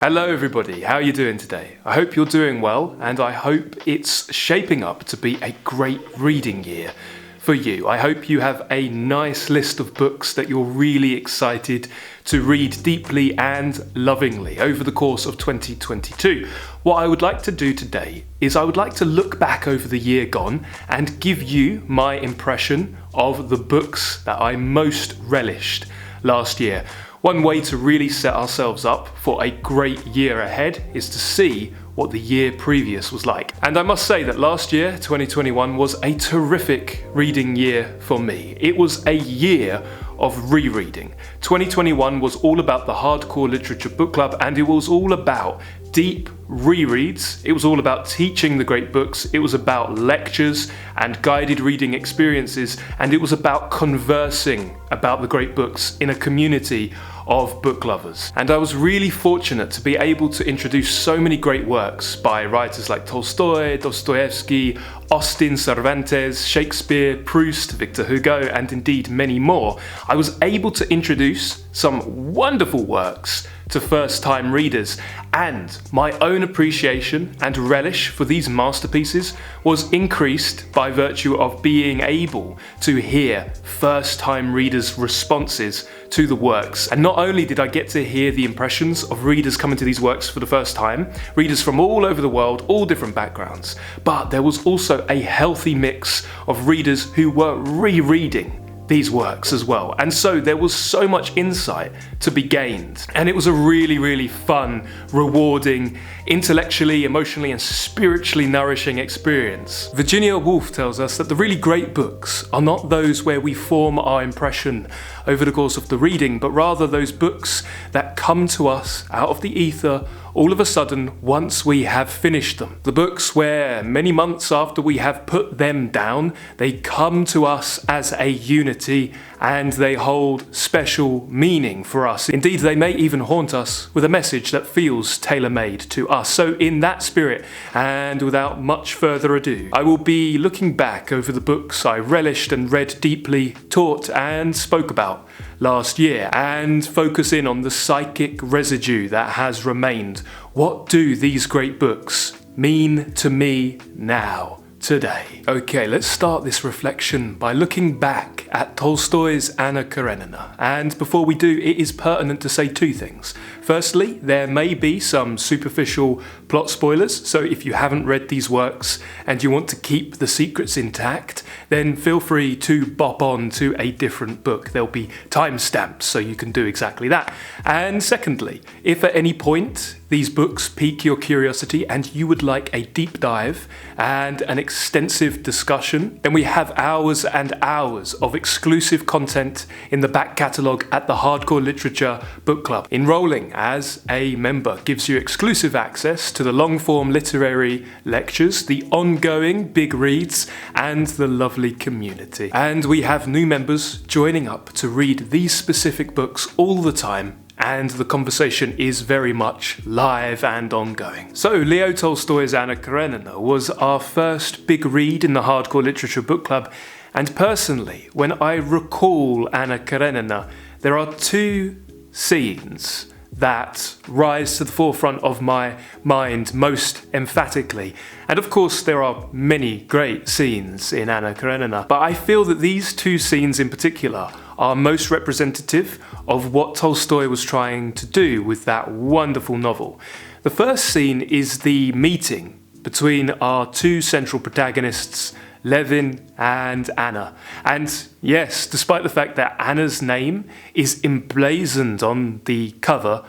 Hello everybody, how are you doing today? I hope you're doing well, and I hope it's shaping up to be a great reading year for you. I hope you have a nice list of books that you're really excited to read deeply and lovingly over the course of 2022. What I would like to do today is I would like to look back over the year gone and give you my impression of the books that I most relished last year. One way to really set ourselves up for a great year ahead is to see what the year previous was like. And I must say that last year, 2021, was a terrific reading year for me. It was a year of rereading. 2021 was all about the Hardcore Literature Book Club, and it was all about deep rereads. It was all about teaching the great books. It was about lectures and guided reading experiences, and it was about conversing about the great books in a community of book lovers. And I was really fortunate to be able to introduce so many great works by writers like Tolstoy, Dostoevsky, Austen, Cervantes, Shakespeare, Proust, Victor Hugo, and indeed many more. I was able to introduce some wonderful works to first-time readers, and my own appreciation and relish for these masterpieces was increased by virtue of being able to hear first-time readers' responses to the works. And not only did I get to hear the impressions of readers coming to these works for the first time, readers from all over the world, all different backgrounds, but there was also a healthy mix of readers who were rereading these works as well. And so there was so much insight to be gained. And it was a really fun, rewarding, intellectually, emotionally, and spiritually nourishing experience. Virginia Woolf tells us that the really great books are not those where we form our impression over the course of the reading, but rather those books that come to us out of the ether all of a sudden once we have finished them. The books where many months after we have put them down, they come to us as a unity and they hold special meaning for us. Indeed, they may even haunt us with a message that feels tailor-made to us. So in that spirit, and without much further ado, I will be looking back over the books I relished and read deeply, taught and spoke about last year, and focus in on the psychic residue that has remained. What do these great books mean to me now, today? Okay, let's start this reflection by looking back at Tolstoy's Anna Karenina. And before we do, it is pertinent to say two things. Firstly, there may be some superficial plot spoilers, so if you haven't read these works and you want to keep the secrets intact, then feel free to bop on to a different book. There'll be timestamps so you can do exactly that. And secondly, if at any point these books pique your curiosity and you would like a deep dive and an extensive discussion, then we have hours and hours of exclusive content in the back catalogue at the Hardcore Literature Book Club. Enrolling as a member gives you exclusive access to the long-form literary lectures, the ongoing big reads, and the lovely community. And we have new members joining up to read these specific books all the time, and the conversation is very much live and ongoing. So Leo Tolstoy's Anna Karenina was our first big read in the Hardcore Literature Book Club, and personally, when I recall Anna Karenina, there are two scenes that rise to the forefront of my mind most emphatically. And of course there are many great scenes in Anna Karenina, but I feel that these two scenes in particular are most representative of what Tolstoy was trying to do with that wonderful novel. The first scene is the meeting between our two central protagonists, Levin and Anna. And yes, despite the fact that Anna's name is emblazoned on the cover,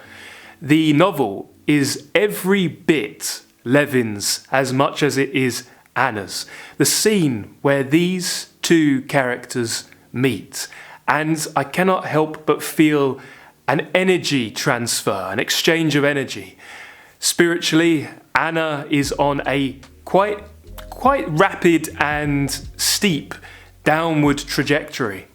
the novel is every bit Levin's as much as it is Anna's. The scene where these two characters meet, and I cannot help but feel an energy transfer, an exchange of energy. Spiritually, Anna is on a quite rapid and steep downward trajectory,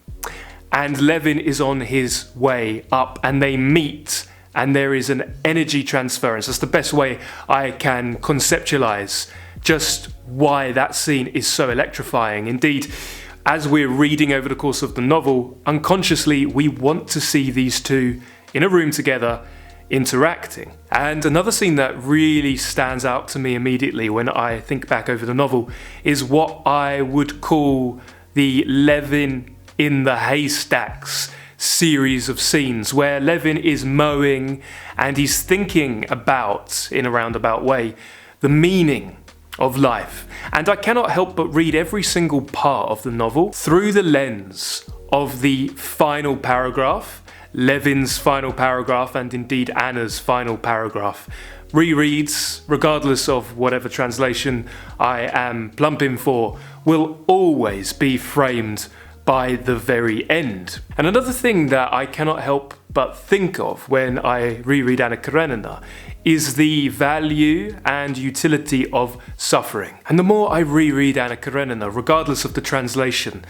and Levin is on his way up, and they meet and there is an energy transference. That's the best way I can conceptualize just why that scene is so electrifying. Indeed, as we're reading over the course of the novel, unconsciously we want to see these two in a room together interacting. And another scene that really stands out to me immediately when I think back over the novel is what I would call the Levin in the haystacks series of scenes, where Levin is mowing and he's thinking about, in a roundabout way, the meaning of life. And I cannot help but read every single part of the novel through the lens of the final paragraph, Levin's final paragraph, and indeed Anna's final paragraph. Rereads, regardless of whatever translation I am plumping for, will always be framed by the very end. And another thing that I cannot help but think of when I reread Anna Karenina is the value and utility of suffering. And the more I reread Anna Karenina, regardless of the translation,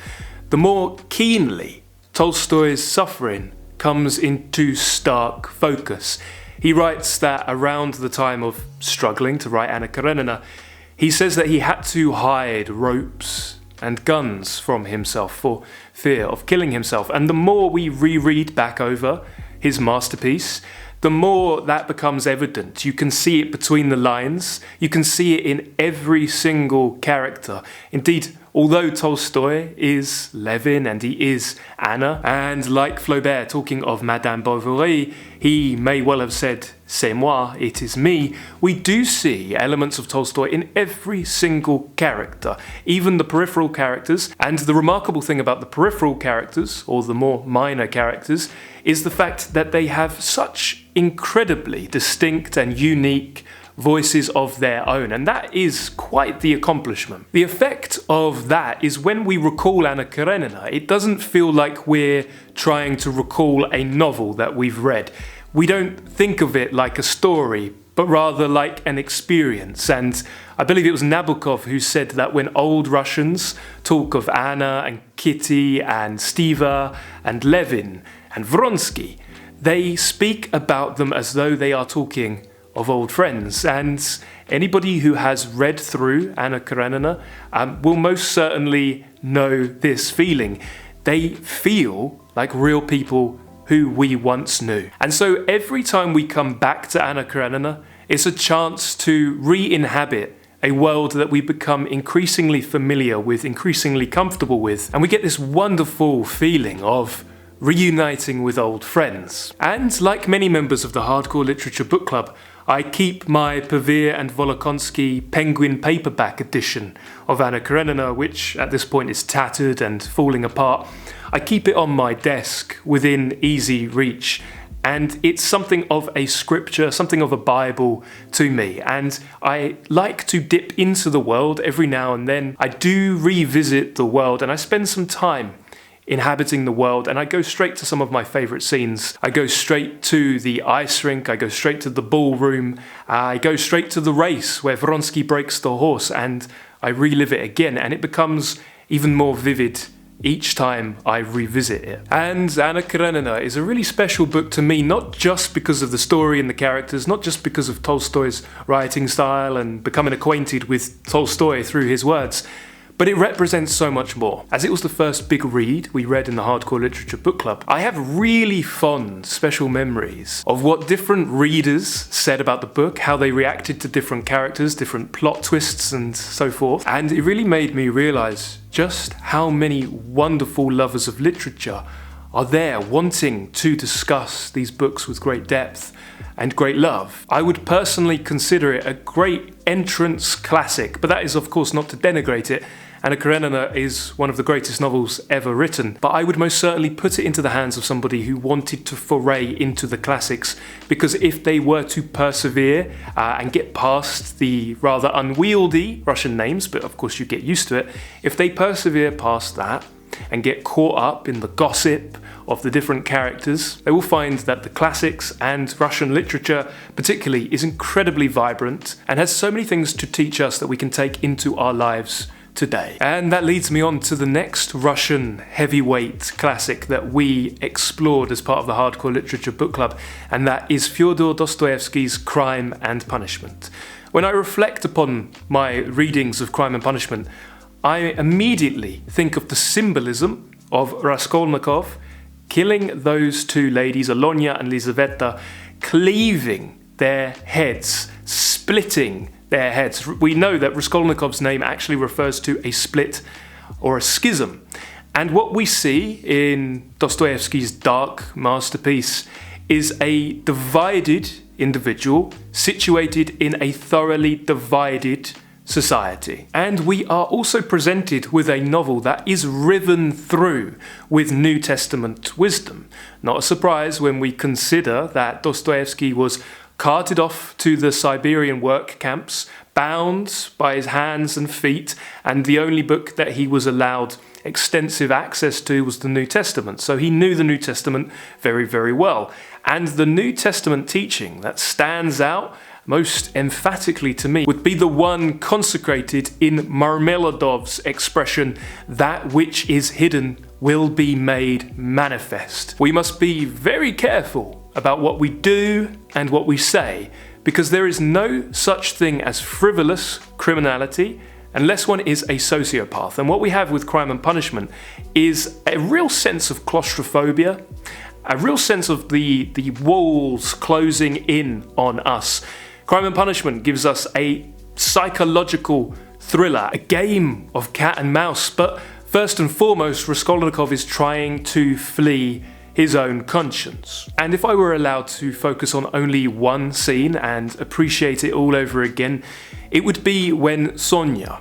the more keenly Tolstoy's suffering comes into stark focus. He writes that around the time of struggling to write Anna Karenina, he says that he had to hide ropes and guns from himself for fear of killing himself. And the more we reread back over his masterpiece, the more that becomes evident. You can see it between the lines. You can see it in every single character. Indeed, although Tolstoy is Levin and he is Anna, and like Flaubert talking of Madame Bovary, he may well have said, "C'est moi, it is me," we do see elements of Tolstoy in every single character, even the peripheral characters. And the remarkable thing about the peripheral characters, or the more minor characters, is the fact that they have such incredibly distinct and unique voices of their own, and that is quite the accomplishment. The effect of that is when we recall Anna Karenina, it doesn't feel like we're trying to recall a novel that we've read. We don't think of it like a story, but rather like an experience. And I believe it was Nabokov who said that when old Russians talk of Anna and Kitty and Stiva and Levin and Vronsky, they speak about them as though they are talking of old friends. And anybody who has read through Anna Karenina will most certainly know this feeling. They feel like real people who we once knew. And so every time we come back to Anna Karenina, it's a chance to re-inhabit a world that we become increasingly familiar with, increasingly comfortable with, and we get this wonderful feeling of reuniting with old friends. And like many members of the Hardcore Literature Book Club, I keep my Pavir and Volokhonsky Penguin paperback edition of Anna Karenina, which at this point is tattered and falling apart. I keep it on my desk within easy reach, and it's something of a scripture, something of a Bible to me. And I like to dip into the world every now and then. I do revisit the world, and I spend some time inhabiting the world, and I go straight to some of my favourite scenes. I go straight to the ice rink, I go straight to the ballroom, I go straight to the race where Vronsky breaks the horse, and I relive it again, and it becomes even more vivid each time I revisit it. And Anna Karenina is a really special book to me, not just because of the story and the characters, not just because of Tolstoy's writing style and becoming acquainted with Tolstoy through his words, but it represents so much more. As it was the first big read we read in the Hardcore Literature Book Club, I have really fond, special memories of what different readers said about the book, how they reacted to different characters, different plot twists and so forth. And it really made me realise just how many wonderful lovers of literature are there wanting to discuss these books with great depth and great love. I would personally consider it a great entrance classic, but that is of course not to denigrate it. Anna Karenina is one of the greatest novels ever written, but I would most certainly put it into the hands of somebody who wanted to foray into the classics, because if they were to persevere and get past the rather unwieldy Russian names, but of course you get used to it, if they persevere past that and get caught up in the gossip of the different characters, they will find that the classics and Russian literature particularly is incredibly vibrant and has so many things to teach us that we can take into our lives today. And that leads me on to the next Russian heavyweight classic that we explored as part of the Hardcore Literature Book Club, and that is Fyodor Dostoevsky's Crime and Punishment. When I reflect upon my readings of Crime and Punishment, I immediately think of the symbolism of Raskolnikov killing those two ladies, Alonia and Lizaveta, cleaving their heads, splitting their heads. We know that Raskolnikov's name actually refers to a split or a schism. And what we see in Dostoevsky's dark masterpiece is a divided individual situated in a thoroughly divided society. And we are also presented with a novel that is riven through with New Testament wisdom. Not a surprise when we consider that Dostoevsky was carted off to the Siberian work camps, bound by his hands and feet, and the only book that he was allowed extensive access to was the New Testament. So he knew the New Testament very, very well. And the New Testament teaching that stands out most emphatically to me would be the one consecrated in Marmeladov's expression, "That which is hidden will be made manifest." We must be very careful about what we do and what we say, because there is no such thing as frivolous criminality unless one is a sociopath. And what we have with Crime and Punishment is a real sense of claustrophobia, a real sense of the walls closing in on us. Crime and Punishment gives us a psychological thriller, a game of cat and mouse, but first and foremost, Raskolnikov is trying to flee his own conscience. And if I were allowed to focus on only one scene and appreciate it all over again, it would be when Sonia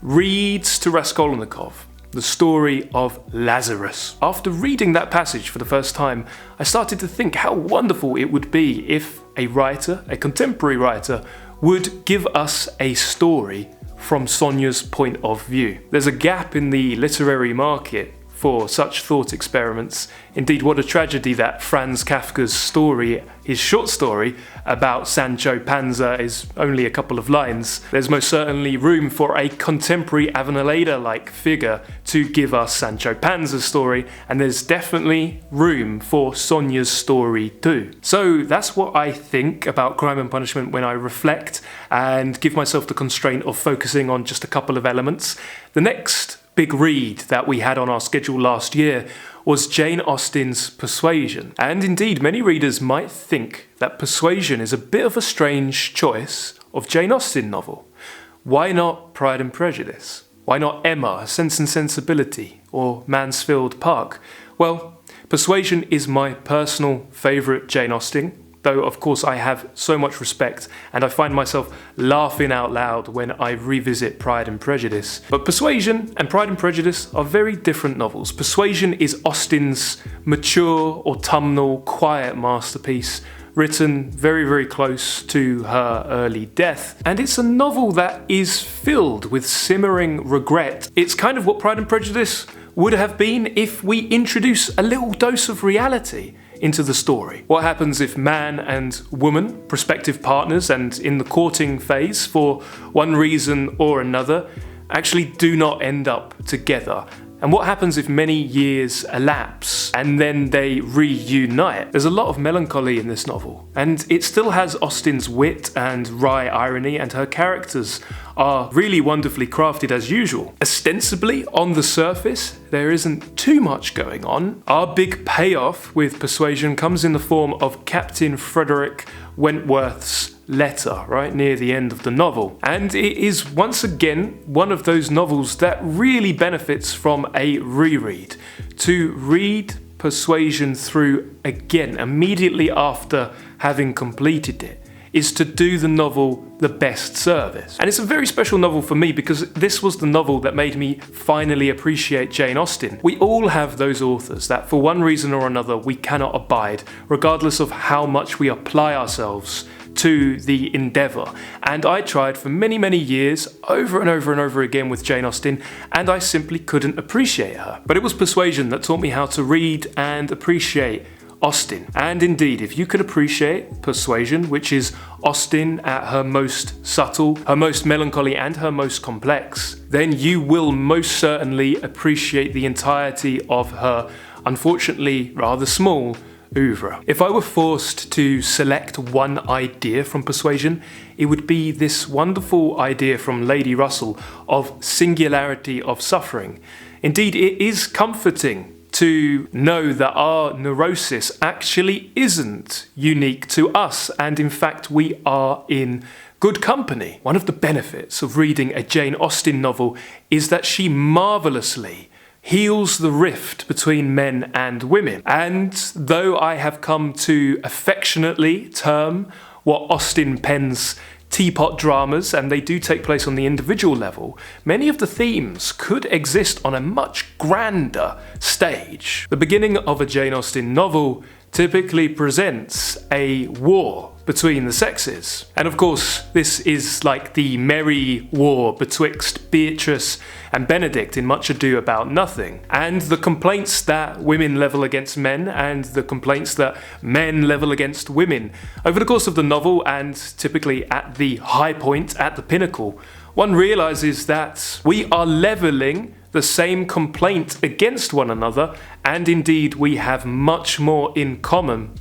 reads to Raskolnikov the story of Lazarus. After reading that passage for the first time, I started to think how wonderful it would be if a writer, a contemporary writer, would give us a story from Sonia's point of view. There's a gap in the literary market for such thought experiments. Indeed, what a tragedy that Franz Kafka's story, his short story about Sancho Panza, is only a couple of lines. There's most certainly room for a contemporary Avenaleda-like figure to give us Sancho Panza's story, and there's definitely room for Sonia's story too. So that's what I think about Crime and Punishment when I reflect and give myself the constraint of focusing on just a couple of elements. The next big read that we had on our schedule last year was Jane Austen's Persuasion. And indeed, many readers might think that Persuasion is a bit of a strange choice of Jane Austen novel. Why not Pride and Prejudice? Why not Emma, Sense and Sensibility, or Mansfield Park? Well, Persuasion is my personal favourite Jane Austen, though of course I have so much respect and I find myself laughing out loud when I revisit Pride and Prejudice. But Persuasion and Pride and Prejudice are very different novels. Persuasion is Austen's mature, autumnal, quiet masterpiece, written very, very close to her early death. And it's a novel that is filled with simmering regret. It's kind of what Pride and Prejudice would have been if we introduce a little dose of reality into the story. What happens if man and woman, prospective partners and in the courting phase for one reason or another, actually do not end up together? And what happens if many years elapse and then they reunite? There's a lot of melancholy in this novel, and it still has Austen's wit and wry irony, and her characters are really wonderfully crafted as usual. Ostensibly, on the surface, there isn't too much going on. Our big payoff with Persuasion comes in the form of Captain Frederick Wentworth's letter right near the end of the novel. And it is once again one of those novels that really benefits from a reread. To read Persuasion through again immediately after having completed it is to do the novel the best service. And it's a very special novel for me because this was the novel that made me finally appreciate Jane Austen. We all have those authors that for one reason or another we cannot abide, regardless of how much we apply ourselves to the endeavour. And I tried for many, many years, over and over and over again with Jane Austen, and I simply couldn't appreciate her. But it was Persuasion that taught me how to read and appreciate Austen. And indeed, if you could appreciate Persuasion, which is Austen at her most subtle, her most melancholy, and her most complex, then you will most certainly appreciate the entirety of her, unfortunately rather small, oeuvre. If I were forced to select one idea from Persuasion, it would be this wonderful idea from Lady Russell of singularity of suffering. Indeed, it is comforting to know that our neurosis actually isn't unique to us, and in fact we are in good company. One of the benefits of reading a Jane Austen novel is that she marvellously heals the rift between men and women. And though I have come to affectionately term what Austen pens teapot dramas, and they do take place on the individual level, many of the themes could exist on a much grander stage. The beginning of a Jane Austen novel typically presents a war between the sexes. And of course, this is like the merry war betwixt Beatrice and Benedict in Much Ado About Nothing. And the complaints that women level against men and the complaints that men level against women. Over the course of the novel, and typically at the high point, at the pinnacle, one realizes that we are leveling the same complaint against one another, and indeed we have much more in common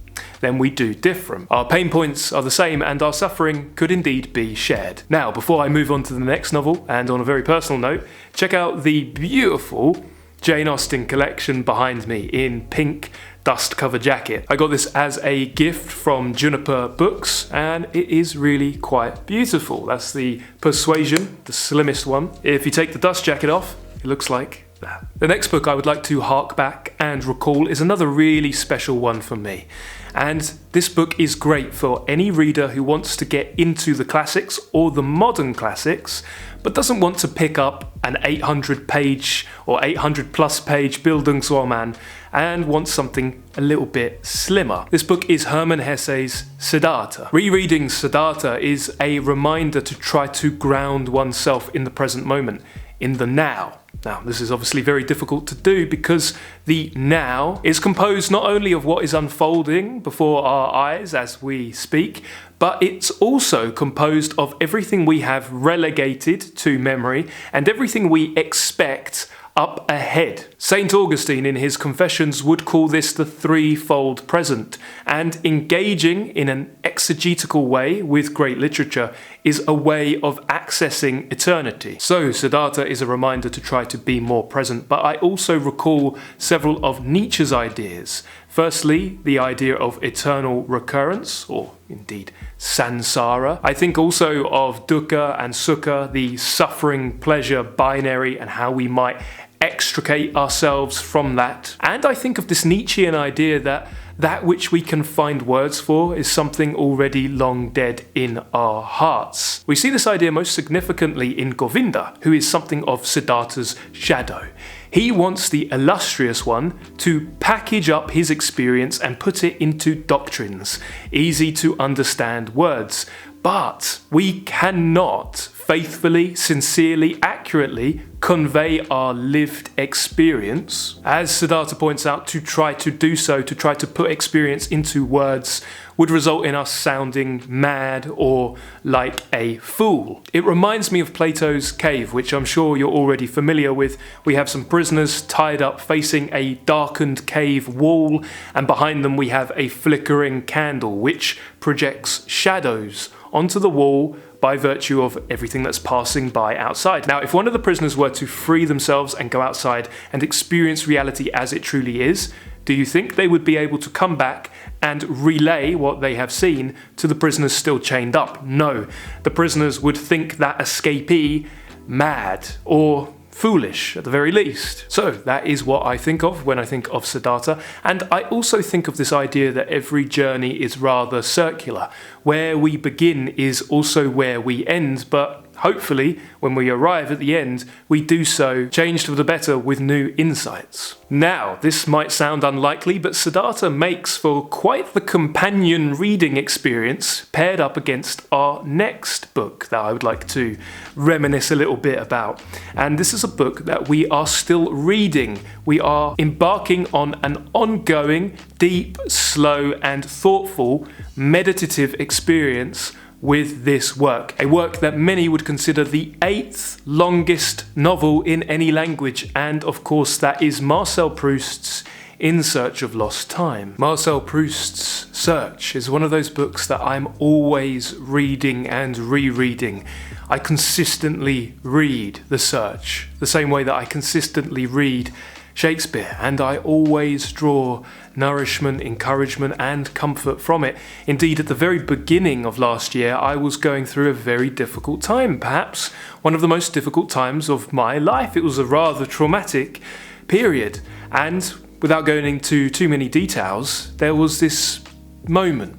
than we do different. Our pain points are the same, and our suffering could indeed be shared. Now, before I move on to the next novel, and on a very personal note, check out the beautiful Jane Austen collection behind me in pink dust cover jacket. I got this as a gift from Juniper Books, and it is really quite beautiful. That's the Persuasion, the slimmest one. If you take the dust jacket off, it looks like that. The next book I would like to hark back and recall is another really special one for me. And this book is great for any reader who wants to get into the classics or the modern classics, but doesn't want to pick up an 800-page or 800-plus page Bildungsroman and wants something a little bit slimmer. This book is Hermann Hesse's Siddharta. Rereading Siddharta is a reminder to try to ground oneself in the present moment, in the now. Now, this is obviously very difficult to do because the now is composed not only of what is unfolding before our eyes as we speak, but it's also composed of everything we have relegated to memory and everything we expect up ahead. St. Augustine in his Confessions would call this the threefold present, and engaging in an exegetical way with great literature is a way of accessing eternity. So Siddharta is a reminder to try to be more present, but I also recall several of Nietzsche's ideas. Firstly, the idea of eternal recurrence, or indeed samsara. I think also of dukkha and sukha, the suffering-pleasure binary, and how we might extricate ourselves from that. And I think of this Nietzschean idea that that which we can find words for is something already long dead in our hearts. We see this idea most significantly in Govinda, who is something of Siddhartha's shadow. He wants the illustrious one to package up his experience and put it into doctrines, easy to understand words. But we cannot faithfully, sincerely, accurately convey our lived experience. As Siddharta points out, to try to do so, to try to put experience into words, would result in us sounding mad or like a fool. It reminds me of Plato's cave, which I'm sure you're already familiar with. We have some prisoners tied up facing a darkened cave wall, and behind them we have a flickering candle which projects shadows onto the wall by virtue of everything that's passing by outside. Now, if one of the prisoners were to free themselves and go outside and experience reality as it truly is, do you think they would be able to come back and relay what they have seen to the prisoners still chained up? No. The prisoners would think that escapee mad or foolish at the very least. So that is what I think of when I think of Siddharta. And I also think of this idea that every journey is rather circular. Where we begin is also where we end, but hopefully, when we arrive at the end, we do so changed for the better with new insights. Now, this might sound unlikely, but Siddharta makes for quite the companion reading experience paired up against our next book that I would like to reminisce a little bit about. And this is a book that we are still reading. We are embarking on an ongoing, deep, slow, and thoughtful meditative experience with this work. A work that many would consider the 8th longest novel in any language, and of course that is Marcel Proust's In Search of Lost Time. Marcel Proust's Search is one of those books that I'm always reading and rereading. I consistently read The Search, the same way that I consistently read Shakespeare, and I always draw nourishment, encouragement, and comfort from it. Indeed, at the very beginning of last year, I was going through a very difficult time, perhaps one of the most difficult times of my life. It was a rather traumatic period, and without going into too many details, there was this moment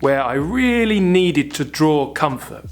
where I really needed to draw comfort,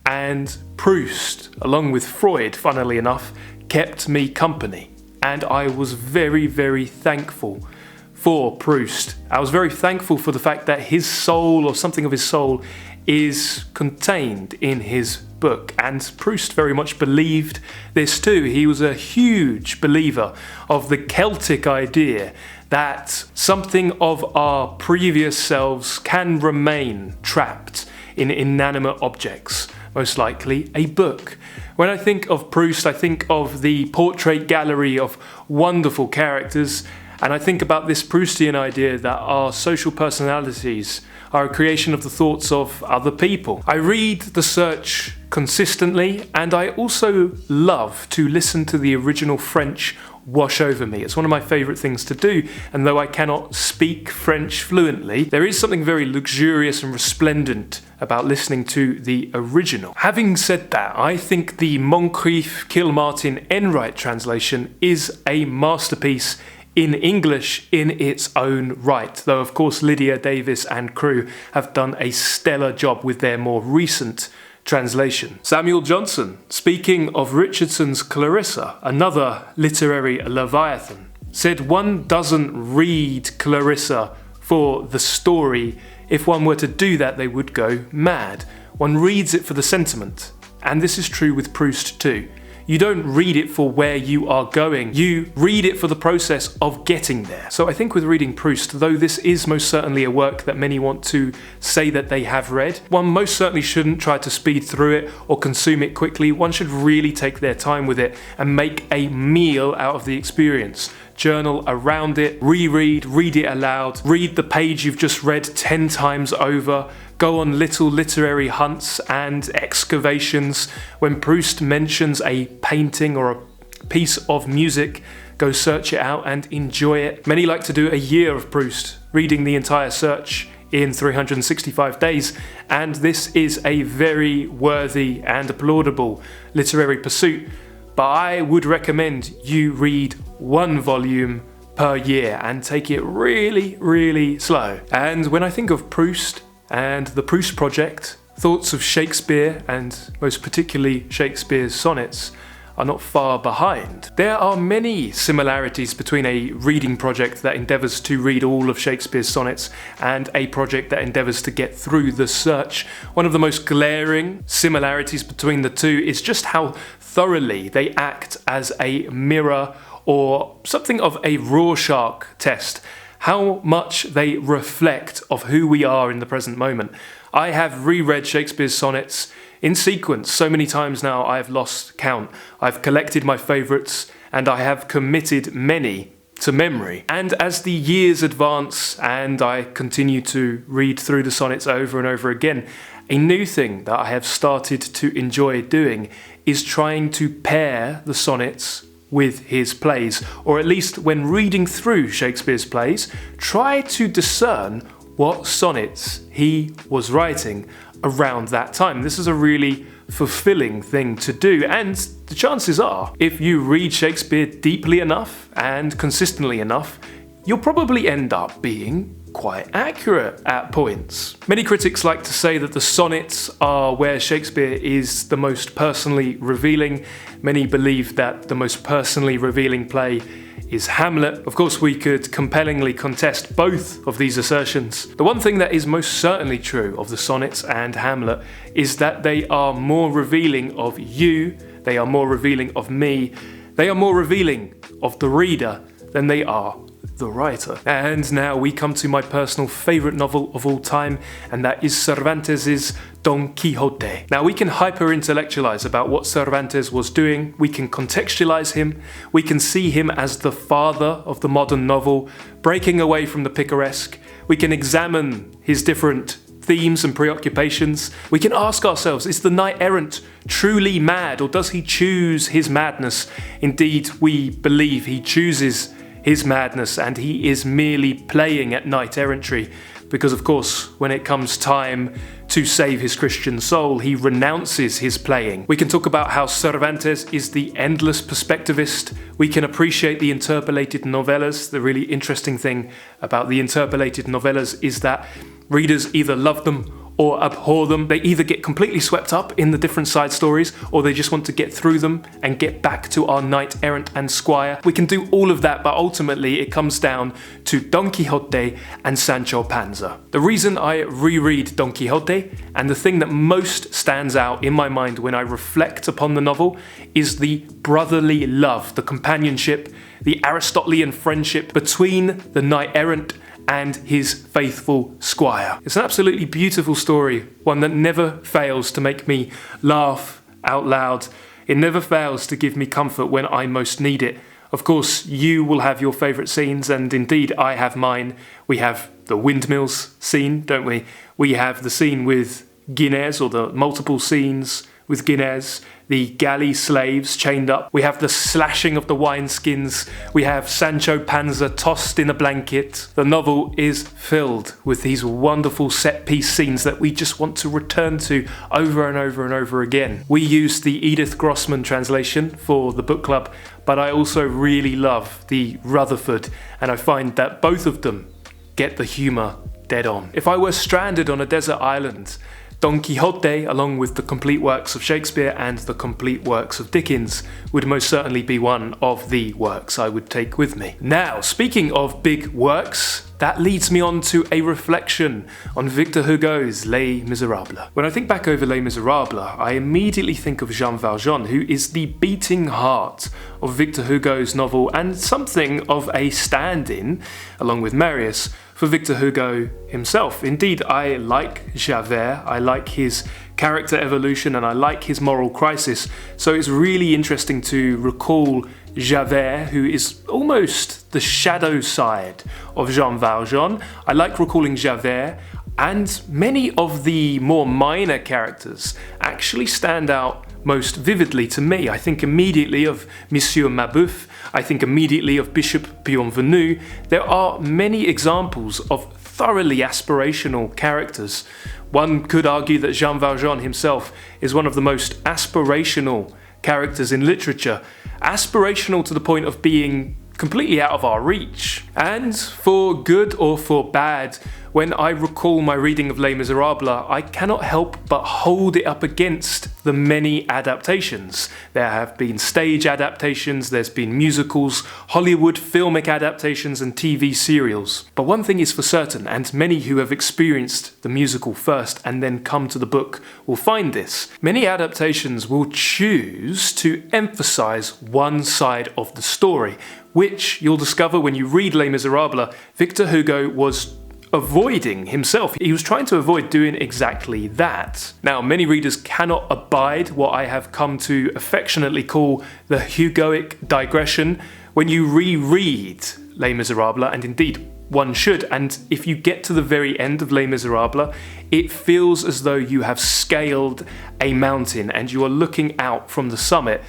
and Proust, along with Freud, funnily enough, kept me company. And I was very, very thankful for Proust. I was very thankful for the fact that his soul, or something of his soul, is contained in his book. And Proust very much believed this too. He was a huge believer of the Celtic idea that something of our previous selves can remain trapped in inanimate objects, most likely a book. When I think of Proust, I think of the portrait gallery of wonderful characters, and I think about this Proustian idea that our social personalities are a creation of the thoughts of other people. I read The Search consistently, and I also love to listen to the original French wash over me. It's one of my favourite things to do, and though I cannot speak French fluently, there is something very luxurious and resplendent about listening to the original. Having said that, I think the Moncrief Kilmartin Enright translation is a masterpiece in English in its own right, though of course Lydia Davis and crew have done a stellar job with their more recent translation. Samuel Johnson, speaking of Richardson's Clarissa, another literary leviathan, said one doesn't read Clarissa for the story. If one were to do that, they would go mad. One reads it for the sentiment, and this is true with Proust too. You don't read it for where you are going, you read it for the process of getting there. So I think with reading Proust, though this is most certainly a work that many want to say that they have read, one most certainly shouldn't try to speed through it or consume it quickly. One should really take their time with it and make a meal out of the experience. Journal around it, reread, read it aloud, read the page you've just read 10 times over, go on little literary hunts and excavations. When Proust mentions a painting or a piece of music, go search it out and enjoy it. Many like to do a year of Proust, reading the entire Search in 365 days, and this is a very worthy and applaudable literary pursuit. But I would recommend you read one volume per year and take it really, really slow. And when I think of Proust and the Proust Project, thoughts of Shakespeare, and most particularly Shakespeare's sonnets, are not far behind. There are many similarities between a reading project that endeavours to read all of Shakespeare's sonnets and a project that endeavours to get through the Search. One of the most glaring similarities between the two is just how thoroughly they act as a mirror or something of a Rorschach test. How much they reflect of who we are in the present moment. I have reread Shakespeare's sonnets in sequence so many times now I have lost count. I've collected my favourites and I have committed many to memory. And as the years advance and I continue to read through the sonnets over and over again, a new thing that I have started to enjoy doing is trying to pair the sonnets with his plays, or at least when reading through Shakespeare's plays, try to discern what sonnets he was writing around that time. This is a really fulfilling thing to do, and the chances are, if you read Shakespeare deeply enough and consistently enough, you'll probably end up being quite accurate at points. Many critics like to say that the sonnets are where Shakespeare is the most personally revealing. Many believe that the most personally revealing play is Hamlet. Of course, we could compellingly contest both of these assertions. The one thing that is most certainly true of the sonnets and Hamlet is that they are more revealing of you, they are more revealing of me, they are more revealing of the reader than they are the writer. And now we come to my personal favourite novel of all time, and that is Cervantes's Don Quixote. Now we can hyper-intellectualise about what Cervantes was doing, we can contextualise him, we can see him as the father of the modern novel, breaking away from the picaresque, we can examine his different themes and preoccupations. We can ask ourselves, is the knight-errant truly mad, or does he choose his madness? Indeed, we believe he chooses his madness and he is merely playing at knight-errantry, because of course, when it comes time to save his Christian soul, he renounces his playing. We can talk about how Cervantes is the endless perspectivist. We can appreciate the interpolated novellas. The really interesting thing about the interpolated novellas is that readers either love them or abhor them. They either get completely swept up in the different side stories, or they just want to get through them and get back to our knight-errant and squire. We can do all of that, but ultimately it comes down to Don Quixote and Sancho Panza. The reason I reread Don Quixote, and the thing that most stands out in my mind when I reflect upon the novel, is the brotherly love, the companionship, the Aristotelian friendship between the knight-errant and his faithful squire. It's an absolutely beautiful story, one that never fails to make me laugh out loud. It never fails to give me comfort when I most need it. Of course, you will have your favourite scenes, and indeed I have mine. We have the windmills scene, don't we? We have the scene with Guinness, or the multiple scenes with Guinness, the galley slaves chained up. We have the slashing of the wineskins. We have Sancho Panza tossed in a blanket. The novel is filled with these wonderful set-piece scenes that we just want to return to over and over and over again. We used the Edith Grossman translation for the book club, but I also really love the Rutherford, and I find that both of them get the humour dead on. If I were stranded on a desert island, Don Quixote, along with the complete works of Shakespeare and the complete works of Dickens, would most certainly be one of the works I would take with me. Now, speaking of big works, that leads me on to a reflection on Victor Hugo's Les Misérables. When I think back over Les Misérables, I immediately think of Jean Valjean, who is the beating heart of Victor Hugo's novel and something of a stand-in, along with Marius, for Victor Hugo himself. Indeed, I like Javert, I like his character evolution, and I like his moral crisis, so it's really interesting to recall Javert, who is almost the shadow side of Jean Valjean. I like recalling Javert, and many of the more minor characters actually stand out most vividly to me. I think immediately of Monsieur Mabeuf, I think immediately of Bishop Bienvenu. There are many examples of thoroughly aspirational characters. One could argue that Jean Valjean himself is one of the most aspirational characters in literature. Aspirational to the point of being completely out of our reach. And for good or for bad, when I recall my reading of Les Misérables, I cannot help but hold it up against the many adaptations. There have been stage adaptations, there's been musicals, Hollywood filmic adaptations, and TV serials. But one thing is for certain, and many who have experienced the musical first and then come to the book will find this. Many adaptations will choose to emphasize one side of the story, which you'll discover when you read Les Misérables, Victor Hugo was avoiding himself. He was trying to avoid doing exactly that. Now, many readers cannot abide what I have come to affectionately call the Hugoic digression. When you reread Les Misérables, and indeed one should, and if you get to the very end of Les Misérables, it feels as though you have scaled a mountain and you are looking out from the summit.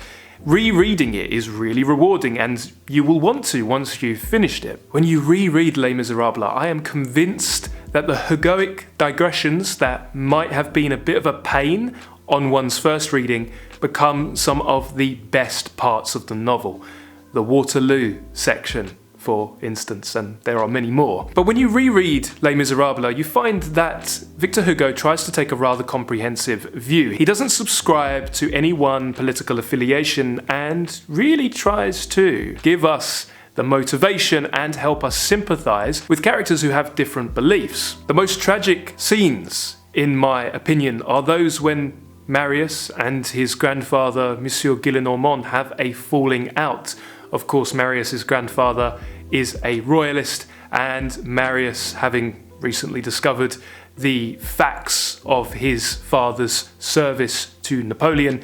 Rereading it is really rewarding, and you will want to once you've finished it. When you reread Les Misérables, I am convinced that the Hugoic digressions that might have been a bit of a pain on one's first reading become some of the best parts of the novel. The Waterloo section, for instance, and there are many more. But when you reread Les Misérables, you find that Victor Hugo tries to take a rather comprehensive view. He doesn't subscribe to any one political affiliation and really tries to give us the motivation and help us sympathise with characters who have different beliefs. The most tragic scenes, in my opinion, are those when Marius and his grandfather, Monsieur Gillenormand, have a falling out. Of course, Marius's grandfather is a royalist, and Marius, having recently discovered the facts of his father's service to Napoleon,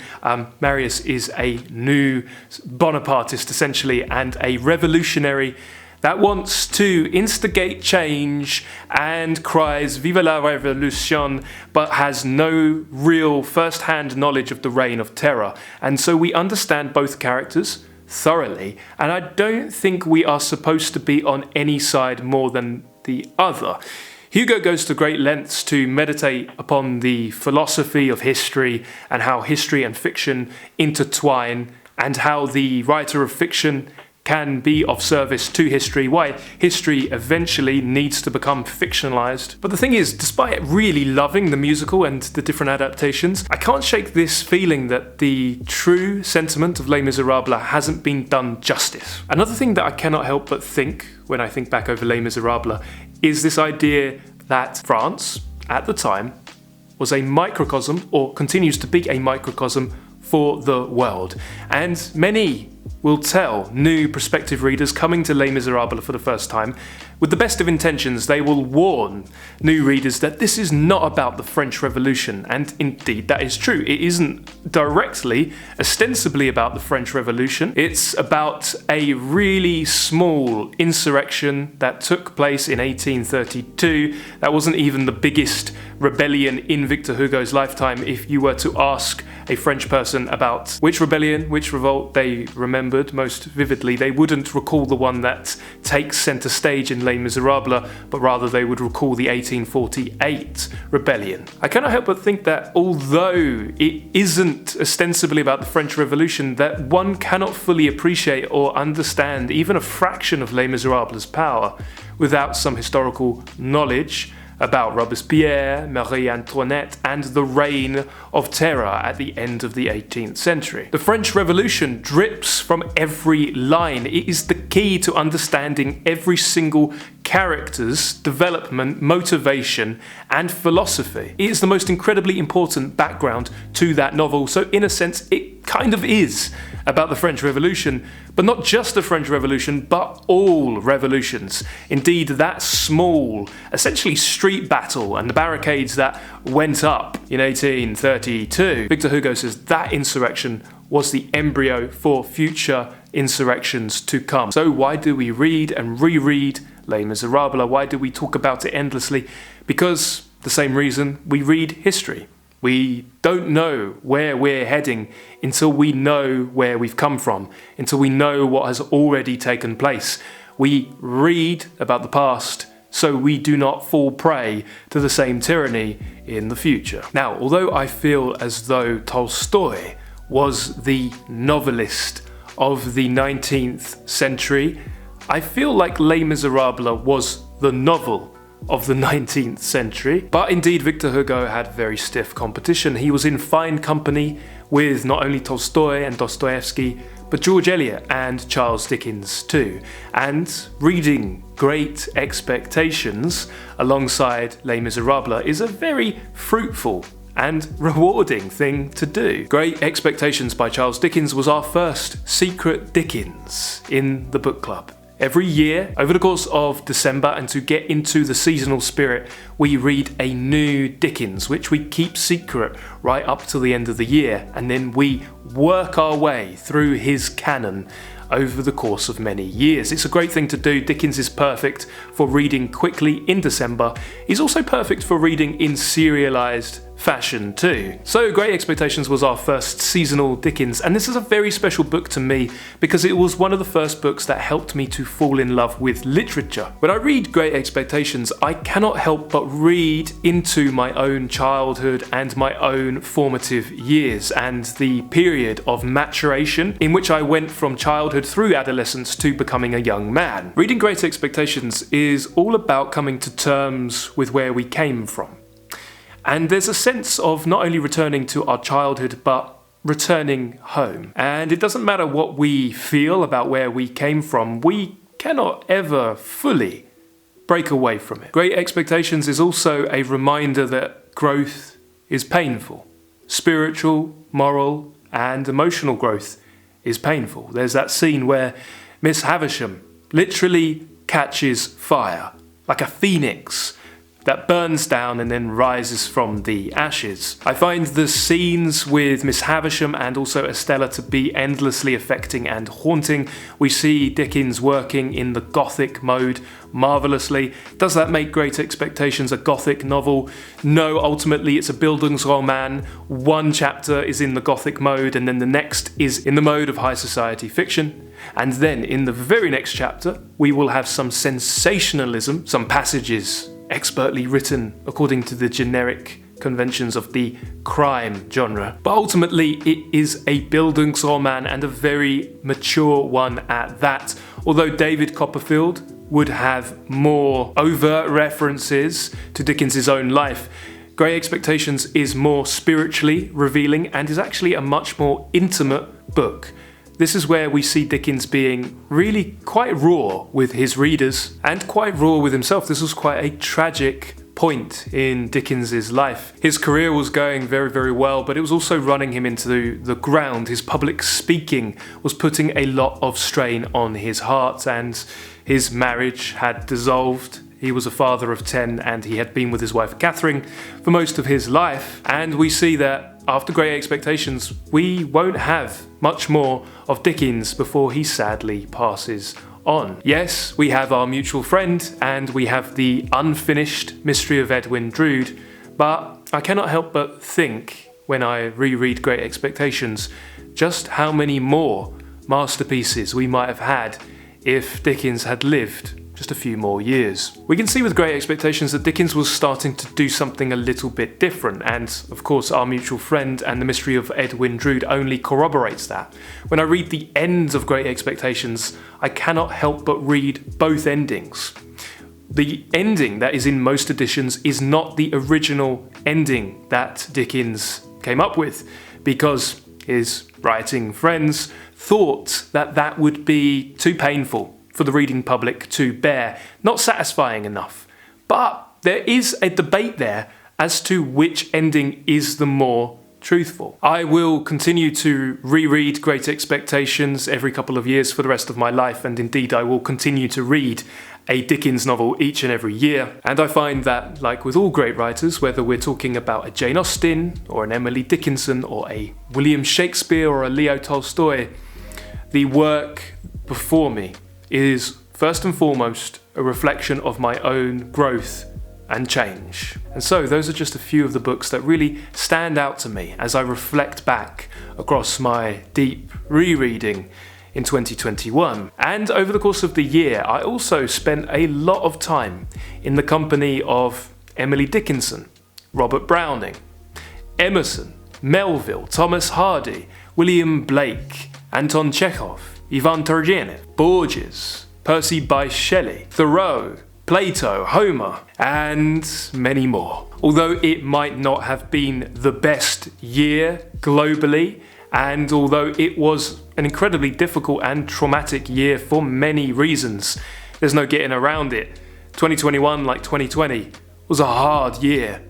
Marius is a new Bonapartist essentially, and a revolutionary that wants to instigate change and cries "Vive la Révolution," but has no real first-hand knowledge of the Reign of Terror. And so we understand both characters thoroughly, and I don't think we are supposed to be on any side more than the other. Hugo goes to great lengths to meditate upon the philosophy of history and how history and fiction intertwine, and how the writer of fiction can be of service to history, why history eventually needs to become fictionalized. But the thing is, despite really loving the musical and the different adaptations, I can't shake this feeling that the true sentiment of Les Misérables hasn't been done justice. Another thing that I cannot help but think when I think back over Les Misérables is this idea that France, at the time, was a microcosm, or continues to be a microcosm, for the world. And many will tell new prospective readers coming to Les Misérables for the first time, with the best of intentions, they will warn new readers that this is not about the French Revolution, and indeed that is true. It isn't directly, ostensibly about the French Revolution. It's about a really small insurrection that took place in 1832. That wasn't even the biggest rebellion in Victor Hugo's lifetime. If you were to ask a French person about which rebellion, which revolt they remembered most vividly, they wouldn't recall the one that takes centre stage in Les Misérables, but rather they would recall the 1848 rebellion. I cannot help but think that although it isn't ostensibly about the French Revolution, that one cannot fully appreciate or understand even a fraction of Les Misérables' power without some historical knowledge about Robespierre, Marie Antoinette, and the Reign of Terror at the end of the 18th century. The French Revolution drips from every line. It is the key to understanding every single character's development, motivation, and philosophy. It is the most incredibly important background to that novel, so in a sense it kind of is about the French Revolution, but not just the French Revolution, but all revolutions. Indeed, that small, essentially street battle and the barricades that went up in 1832, Victor Hugo says that insurrection was the embryo for future insurrections to come. So why do we read and reread Les Misérables? Why do we talk about it endlessly? Because the same reason we read history. We don't know where we're heading until we know where we've come from, until we know what has already taken place. We read about the past so we do not fall prey to the same tyranny in the future. Now, although I feel as though Tolstoy was the novelist of the 19th century, I feel like Les Misérables was the novel of the 19th century. But indeed, Victor Hugo had very stiff competition. He was in fine company with not only Tolstoy and Dostoevsky, but George Eliot and Charles Dickens too. And reading Great Expectations alongside Les Misérables is a very fruitful and rewarding thing to do. Great Expectations by Charles Dickens was our first secret Dickens in the book club. Every year, over the course of December, and to get into the seasonal spirit, we read a new Dickens, which we keep secret right up till the end of the year, and then we work our way through his canon over the course of many years. It's a great thing to do. Dickens is perfect for reading quickly in December. He's also perfect for reading in serialized fashion too. So Great Expectations was our first seasonal Dickens, and this is a very special book to me because it was one of the first books that helped me to fall in love with literature. When I read Great Expectations, I cannot help but read into my own childhood and my own formative years and the period of maturation in which I went from childhood through adolescence to becoming a young man. Reading Great Expectations is all about coming to terms with where we came from. And there's a sense of not only returning to our childhood, but returning home. And it doesn't matter what we feel about where we came from, we cannot ever fully break away from it. Great Expectations is also a reminder that growth is painful. Spiritual, moral, and emotional growth is painful. There's that scene where Miss Havisham literally catches fire, like a phoenix that burns down and then rises from the ashes. I find the scenes with Miss Havisham and also Estella to be endlessly affecting and haunting. We see Dickens working in the Gothic mode marvellously. Does that make Great Expectations a Gothic novel? No, ultimately it's a Bildungsroman. One chapter is in the Gothic mode and then the next is in the mode of high society fiction. And then in the very next chapter, we will have some sensationalism, some passages expertly written according to the generic conventions of the crime genre. But ultimately, it is a Bildungsroman and a very mature one at that. Although David Copperfield would have more overt references to Dickens's own life, Great Expectations is more spiritually revealing and is actually a much more intimate book. This is where we see Dickens being really quite raw with his readers and quite raw with himself. This was quite a tragic point in Dickens's life. His career was going very, very well, but it was also running him into the ground. His public speaking was putting a lot of strain on his heart, and his marriage had dissolved. He was a father of 10 and he had been with his wife Catherine for most of his life. And we see that after Great Expectations, we won't have much more of Dickens before he sadly passes on. Yes, we have our mutual friend and we have the unfinished Mystery of Edwin Drood, but I cannot help but think, when I reread Great Expectations, just how many more masterpieces we might have had if Dickens had lived just a few more years. We can see with Great Expectations that Dickens was starting to do something a little bit different, and of course Our Mutual Friend and The Mystery of Edwin Drood only corroborates that. When I read the ends of Great Expectations, I cannot help but read both endings. The ending that is in most editions is not the original ending that Dickens came up with, because his writing friends thought that that would be too painful for the reading public to bear, not satisfying enough. But there is a debate there as to which ending is the more truthful. I will continue to reread Great Expectations every couple of years for the rest of my life, and indeed I will continue to read a Dickens novel each and every year. And I find that, like with all great writers, whether we're talking about a Jane Austen or an Emily Dickinson or a William Shakespeare or a Leo Tolstoy, the work before me is first and foremost a reflection of my own growth and change. And so those are just a few of the books that really stand out to me as I reflect back across my deep rereading in 2021. And over the course of the year, I also spent a lot of time in the company of Emily Dickinson, Robert Browning, Emerson, Melville, Thomas Hardy, William Blake, Anton Chekhov, Ivan Turgenev, Borges, Percy Bysshe Shelley, Thoreau, Plato, Homer, and many more. Although it might not have been the best year globally, and although it was an incredibly difficult and traumatic year for many reasons, there's no getting around it. 2021, like 2020, was a hard year.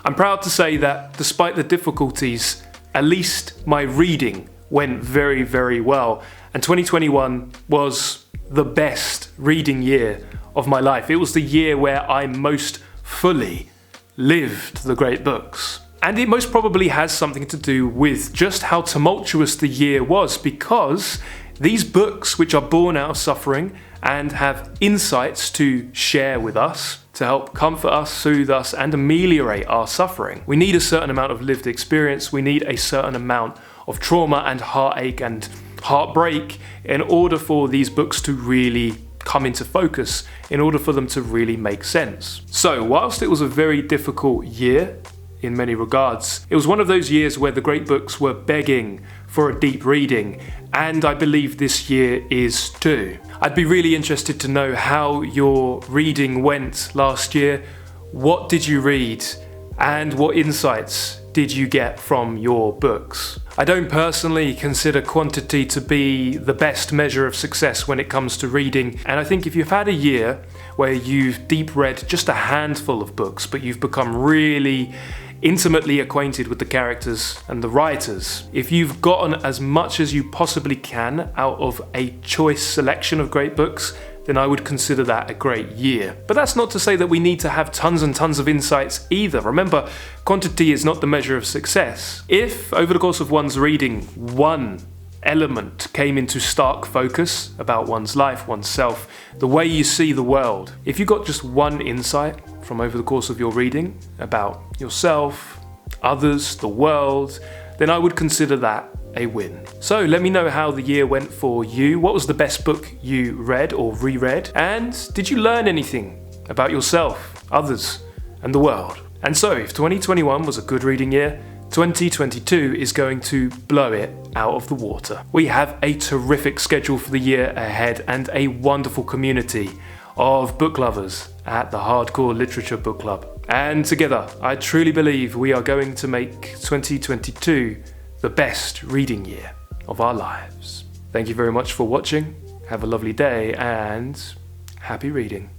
I'm proud to say that despite the difficulties, at least my reading went very, very well. And 2021 was the best reading year of my life. It was the year where I most fully lived the great books. And it most probably has something to do with just how tumultuous the year was, because these books, which are born out of suffering and have insights to share with us, to help comfort us, soothe us, and ameliorate our suffering, we need a certain amount of lived experience, we need a certain amount of trauma and heartache and heartbreak in order for these books to really come into focus, in order for them to really make sense. So whilst it was a very difficult year in many regards, it was one of those years where the great books were begging for a deep reading, and I believe this year is too. I'd be really interested to know how your reading went last year. What did you read, and what insights did you get from your books? I don't personally consider quantity to be the best measure of success when it comes to reading, and I think if you've had a year where you've deep read just a handful of books, but you've become really intimately acquainted with the characters and the writers, if you've gotten as much as you possibly can out of a choice selection of great books, then I would consider that a great year. But that's not to say that we need to have tons and tons of insights either. Remember, quantity is not the measure of success. If, over the course of one's reading, one element came into stark focus about one's life, oneself, the way you see the world, if you got just one insight from over the course of your reading about yourself, others, the world, then I would consider that a win. So let me know how the year went for you. What was the best book you read or reread? And did you learn anything about yourself, others, and the world? And so if 2021 was a good reading year, 2022 is going to blow it out of the water. We have a terrific schedule for the year ahead and a wonderful community of book lovers at the Hardcore Literature Book Club. And together, I truly believe we are going to make 2022 the best reading year of our lives. Thank you very much for watching. Have a lovely day and happy reading.